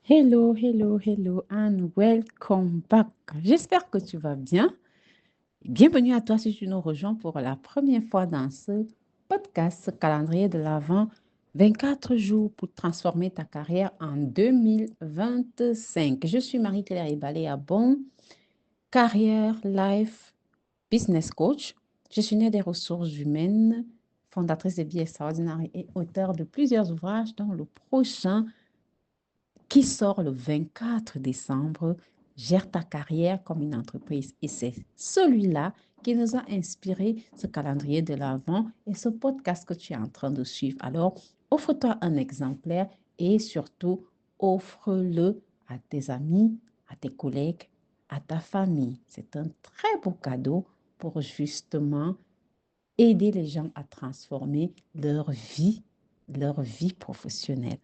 Hello, hello, hello, and welcome back. J'espère que tu vas bien. Bienvenue à toi si tu nous rejoins pour la première fois dans ce podcast, ce calendrier de l'Avent, 24 jours pour transformer ta carrière en 2025. Je suis Marie-Claire Ibalé Bon, carrière, life, business coach. Gestionnaire des ressources humaines, fondatrice de Vie Extraordinaire et auteure de plusieurs ouvrages dont le prochain qui sort le 24 décembre, Gère ta carrière comme une entreprise. Et c'est celui-là qui nous a inspiré ce calendrier de l'Avent et ce podcast que tu es en train de suivre. Alors, offre-toi un exemplaire et surtout, offre-le à tes amis, à tes collègues, à ta famille. C'est un très beau cadeau pour justement aider les gens à transformer leur vie professionnelle.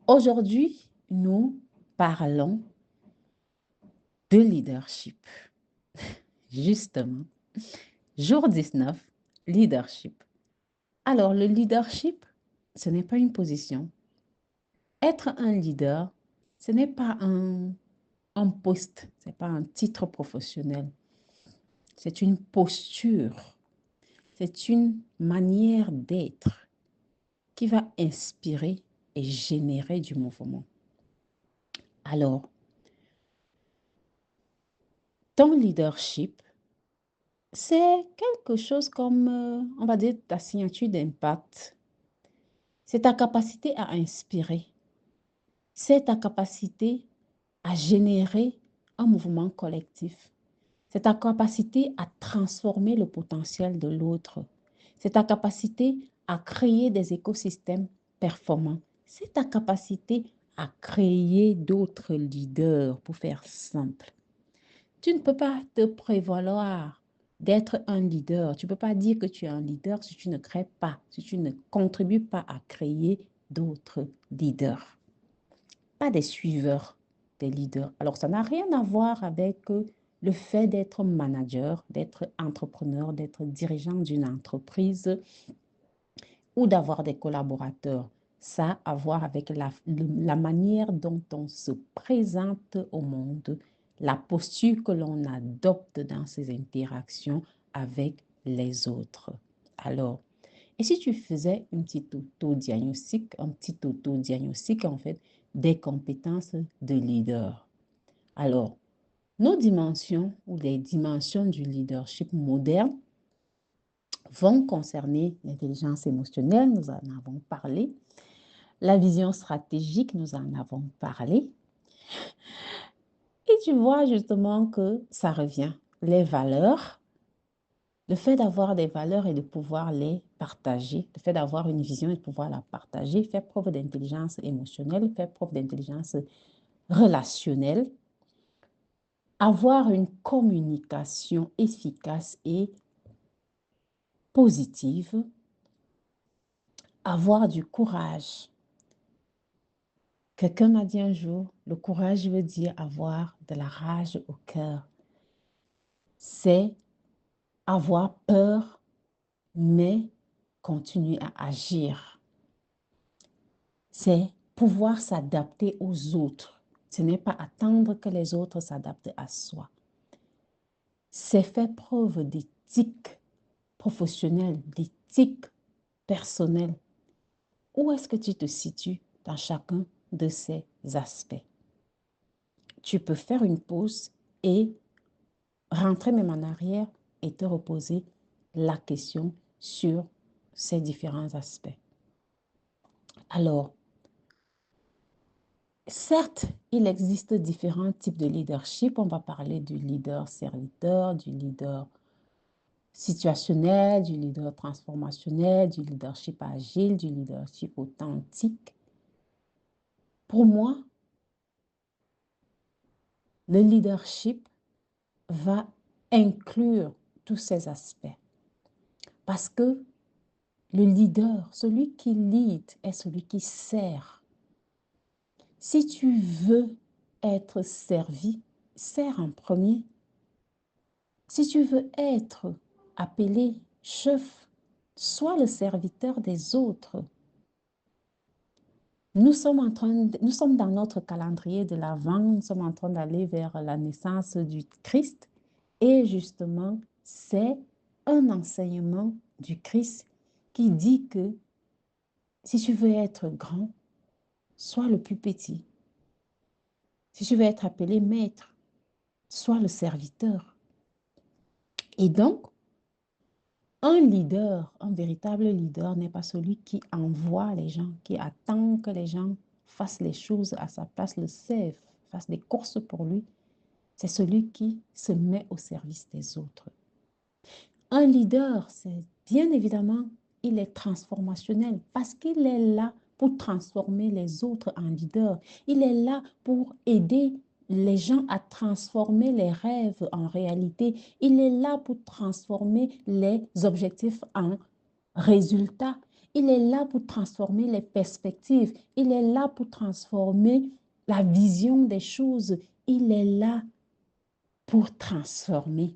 Aujourd'hui, nous parlons de leadership. Justement, jour 19, leadership. Alors, le leadership, ce n'est pas une position. Être un leader, ce n'est pas un poste, ce n'est pas un titre professionnel. C'est une posture, c'est une manière d'être qui va inspirer et générer du mouvement. Alors, ton leadership, c'est quelque chose comme, on va dire, ta signature d'impact. C'est ta capacité à inspirer. C'est ta capacité à générer un mouvement collectif. C'est ta capacité à transformer le potentiel de l'autre. C'est ta capacité à créer des écosystèmes performants. C'est ta capacité à créer d'autres leaders, pour faire simple. Tu ne peux pas te prévaloir d'être un leader. Tu ne peux pas dire que tu es un leader si tu ne crées pas, si tu ne contribues pas à créer d'autres leaders. Pas des suiveurs, des leaders. Alors, ça n'a rien à voir avec le fait d'être manager, d'être entrepreneur, d'être dirigeant d'une entreprise ou d'avoir des collaborateurs. Ça a à voir avec la manière dont on se présente au monde, la posture que l'on adopte dans ses interactions avec les autres. Alors, et si tu faisais un petit auto-diagnostic en fait des compétences de leader. Alors, nos dimensions ou les dimensions du leadership moderne vont concerner l'intelligence émotionnelle, nous en avons parlé, la vision stratégique, nous en avons parlé. Et tu vois justement que ça revient. Les valeurs, le fait d'avoir des valeurs et de pouvoir les partager, le fait d'avoir une vision et de pouvoir la partager, faire preuve d'intelligence émotionnelle, faire preuve d'intelligence relationnelle, avoir une communication efficace et positive, avoir du courage. Quelqu'un m'a dit un jour, le courage veut dire avoir de la rage au cœur. C'est avoir peur, mais continuer à agir. C'est pouvoir s'adapter aux autres. Ce n'est pas attendre que les autres s'adaptent à soi. C'est faire preuve d'éthique professionnelle, d'éthique personnelle. Où est-ce que tu te situes dans chacun de ces aspects? Tu peux faire une pause et rentrer même en arrière et te reposer la question sur ces différents aspects. Alors, certes, il existe différents types de leadership. On va parler du leader serviteur, du leader situationnel, du leader transformationnel, du leadership agile, du leadership authentique. Pour moi, le leadership va inclure tous ces aspects. Parce que le leader, celui qui lead, est celui qui sert. Si tu veux être servi, sers en premier. Si tu veux être appelé chef, sois le serviteur des autres. Nous sommes dans notre calendrier de l'Avent, nous sommes en train d'aller vers la naissance du Christ. Et justement, c'est un enseignement du Christ qui dit que si tu veux être grand, sois le plus petit. Si tu veux être appelé maître, sois le serviteur. Et donc, un leader, un véritable leader n'est pas celui qui envoie les gens, qui attend que les gens fassent les choses à sa place, le servent, fassent des courses pour lui. C'est celui qui se met au service des autres. Un leader, c'est bien évidemment, il est transformationnel parce qu'il est là pour transformer les autres en leader. Il est là pour aider les gens à transformer les rêves en réalité. Il est là pour transformer les objectifs en résultats. Il est là pour transformer les perspectives. Il est là pour transformer la vision des choses. Il est là pour transformer.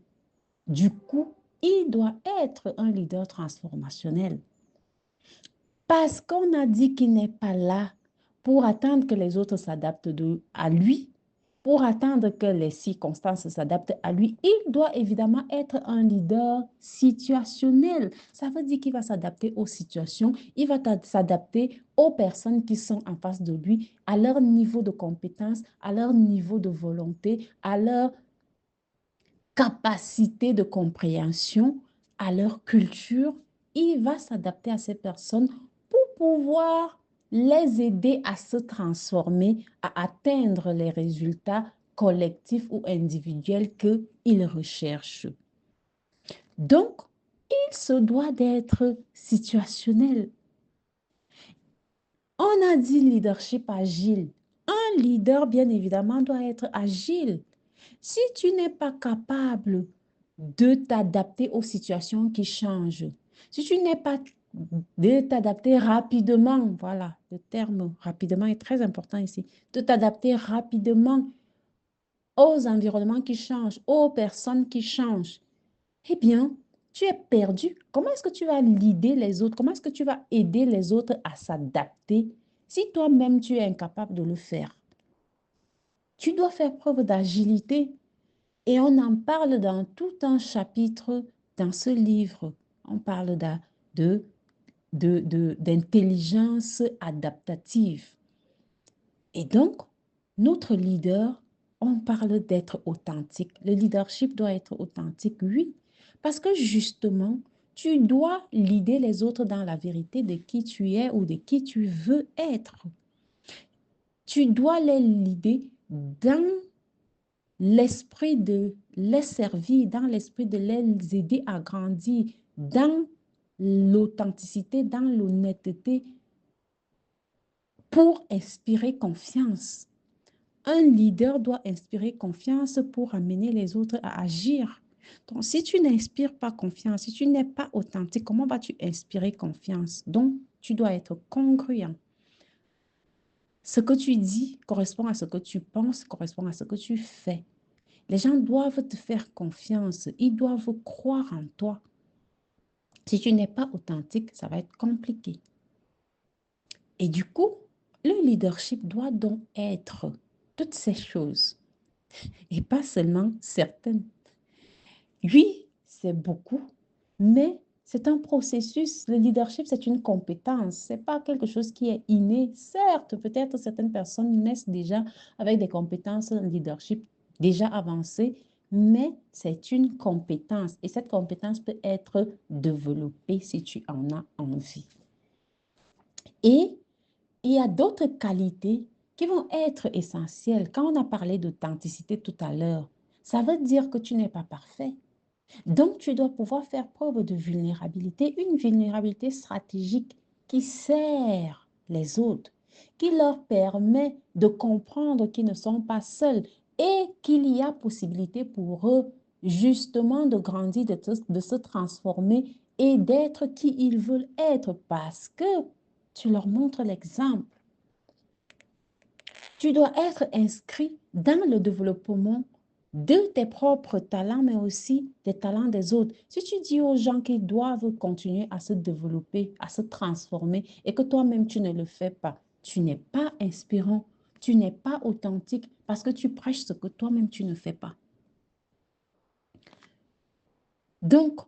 Du coup, il doit être un leader transformationnel. Parce qu'on a dit qu'il n'est pas là pour attendre que les autres s'adaptent à lui, pour attendre que les circonstances s'adaptent à lui. Il doit évidemment être un leader situationnel. Ça veut dire qu'il va s'adapter aux situations, il va s'adapter aux personnes qui sont en face de lui, à leur niveau de compétence, à leur niveau de volonté, à leur capacité de compréhension, à leur culture. Il va s'adapter à ces personnes pour pouvoir les aider à se transformer, à atteindre les résultats collectifs ou individuels qu'ils recherchent. Donc, il se doit d'être situationnel. On a dit leadership agile. Un leader, bien évidemment, doit être agile. Si tu n'es pas capable de t'adapter aux situations qui changent, si tu n'es pas de t'adapter rapidement, voilà, le terme rapidement est très important ici, de t'adapter rapidement aux environnements qui changent, aux personnes qui changent, eh bien, tu es perdu. Comment est-ce que tu vas leader les autres? Comment est-ce que tu vas aider les autres à s'adapter si toi-même tu es incapable de le faire? Tu dois faire preuve d'agilité. Et on en parle dans tout un chapitre dans ce livre. On parle d'intelligence adaptative. Et donc, notre leader, on parle d'être authentique. Le leadership doit être authentique, oui, parce que justement, tu dois leader les autres dans la vérité de qui tu es ou de qui tu veux être. Tu dois les leader dans l'esprit de les servir, dans l'esprit de les aider à grandir, dans l'authenticité, dans l'honnêteté, pour inspirer confiance. Un leader doit inspirer confiance pour amener les autres à agir. Donc, si tu n'inspires pas confiance, si tu n'es pas authentique, comment vas-tu inspirer confiance? Donc, tu dois être congruent. Ce que tu dis correspond à ce que tu penses, correspond à ce que tu fais. Les gens doivent te faire confiance. Ils doivent croire en toi. Si tu n'es pas authentique, ça va être compliqué. Et du coup, le leadership doit donc être toutes ces choses et pas seulement certaines. Oui, c'est beaucoup, mais c'est un processus. Le leadership, c'est une compétence. C'est pas quelque chose qui est inné. Certes, peut-être certaines personnes naissent déjà avec des compétences en leadership déjà avancées, mais c'est une compétence. Et cette compétence peut être développée si tu en as envie. Et il y a d'autres qualités qui vont être essentielles. Quand on a parlé d'authenticité tout à l'heure, ça veut dire que tu n'es pas parfait. Donc, tu dois pouvoir faire preuve de vulnérabilité, une vulnérabilité stratégique qui sert les autres, qui leur permet de comprendre qu'ils ne sont pas seuls et qu'il y a possibilité pour eux justement de grandir, de se transformer et d'être qui ils veulent être parce que tu leur montres l'exemple. Tu dois être inscrit dans le développement de tes propres talents, mais aussi des talents des autres. Si tu dis aux gens qu'ils doivent continuer à se développer, à se transformer, et que toi-même, tu ne le fais pas, tu n'es pas inspirant, tu n'es pas authentique parce que tu prêches ce que toi-même tu ne fais pas. Donc,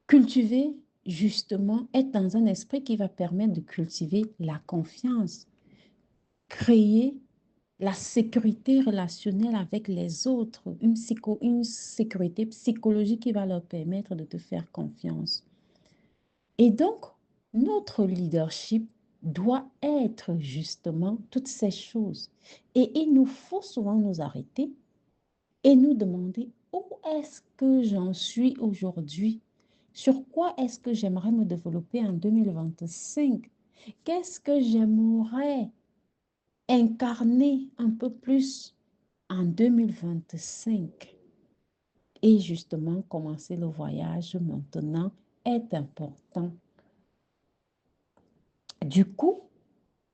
cultiver, justement, être dans un esprit qui va permettre de cultiver la confiance, créer la sécurité relationnelle avec les autres, une sécurité psychologique qui va leur permettre de te faire confiance. Et donc, notre leadership doit être justement toutes ces choses. Et il nous faut souvent nous arrêter et nous demander où est-ce que j'en suis aujourd'hui? Sur quoi est-ce que j'aimerais me développer en 2025? Qu'est-ce que j'aimerais incarner un peu plus en 2025? Et justement, commencer le voyage maintenant est important. Du coup,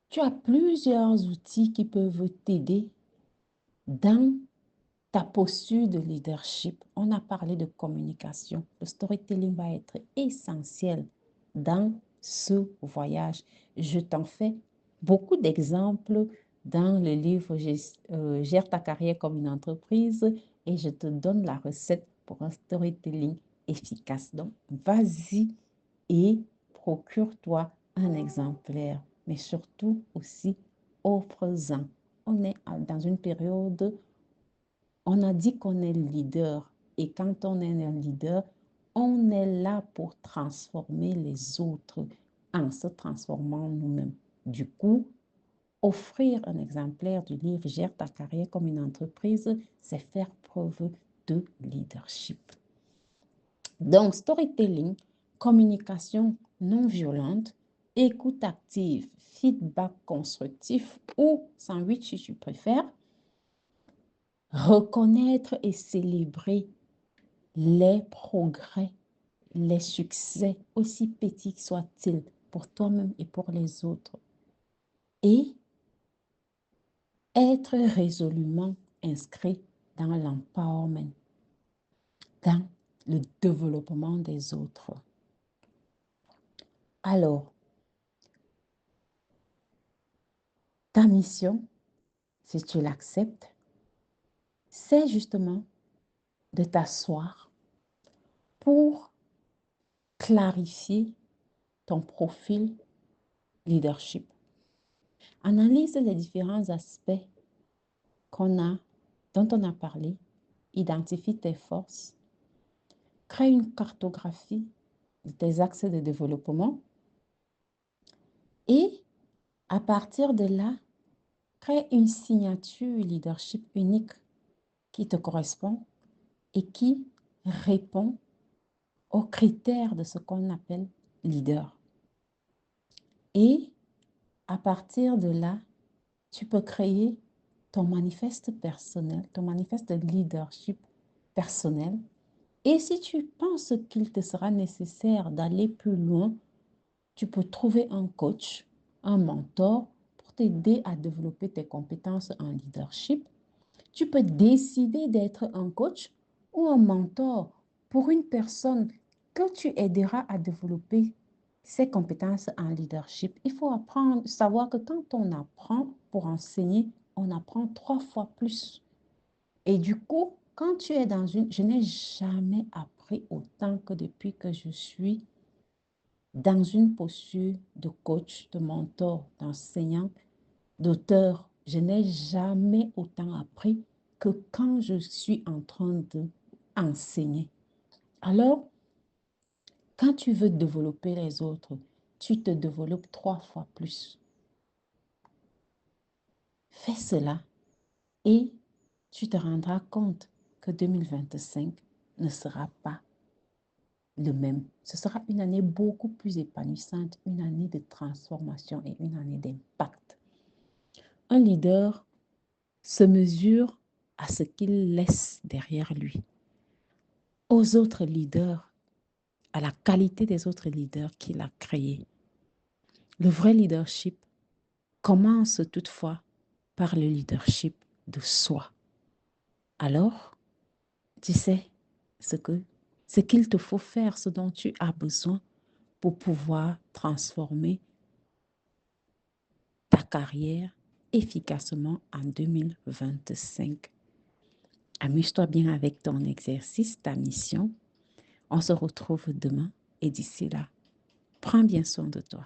tu as plusieurs outils qui peuvent t'aider dans ta posture de leadership. On a parlé de communication. Le storytelling va être essentiel dans ce voyage. Je t'en fais beaucoup d'exemples dans le livre Gère ta carrière comme une entreprise et je te donne la recette pour un storytelling efficace. Donc, vas-y et procure-toi un exemplaire, mais surtout aussi offre-en. On est dans une période, on a dit qu'on est leader et quand on est un leader, on est là pour transformer les autres en se transformant nous-mêmes. Du coup, offrir un exemplaire du livre Gère ta carrière comme une entreprise, c'est faire preuve de leadership. Donc, storytelling, communication non violente, écoute active, feedback constructif ou sandwich si tu préfères, reconnaître et célébrer les progrès, les succès, aussi petits soient-ils, pour toi-même et pour les autres. Et être résolument inscrit dans l'empowerment, dans le développement des autres. Alors, ta mission, si tu l'acceptes, c'est justement de t'asseoir pour clarifier ton profil leadership. Analyse les différents aspects dont on a parlé, identifie tes forces, crée une cartographie de tes axes de développement et à partir de là, crée une signature leadership unique qui te correspond et qui répond aux critères de ce qu'on appelle leader. Et à partir de là, tu peux créer ton manifeste personnel, ton manifeste de leadership personnel. Et si tu penses qu'il te sera nécessaire d'aller plus loin, tu peux trouver un coach, un mentor pour t'aider à développer tes compétences en leadership. Tu peux décider d'être un coach ou un mentor pour une personne que tu aideras à développer ses compétences en leadership. Il faut savoir que quand on apprend pour enseigner, on apprend 3 fois plus. Et du coup, quand tu es je n'ai jamais appris autant que depuis que je suis dans une posture de coach, de mentor, d'enseignant, d'auteur. Je n'ai jamais autant appris que quand je suis en train d'enseigner. Alors, quand tu veux développer les autres, tu te développes 3 fois plus. Fais cela et tu te rendras compte que 2025 ne sera pas le même. Ce sera une année beaucoup plus épanouissante, une année de transformation et une année d'impact. Un leader se mesure à ce qu'il laisse derrière lui, aux autres leaders, à la qualité des autres leaders qu'il a créés. Le vrai leadership commence toutefois par le leadership de soi. Alors, tu sais ce qu'il te faut faire, ce dont tu as besoin pour pouvoir transformer carrière efficacement en 2025. Amuse-toi bien avec ton exercice, ta mission. On se retrouve demain et d'ici là, prends bien soin de toi.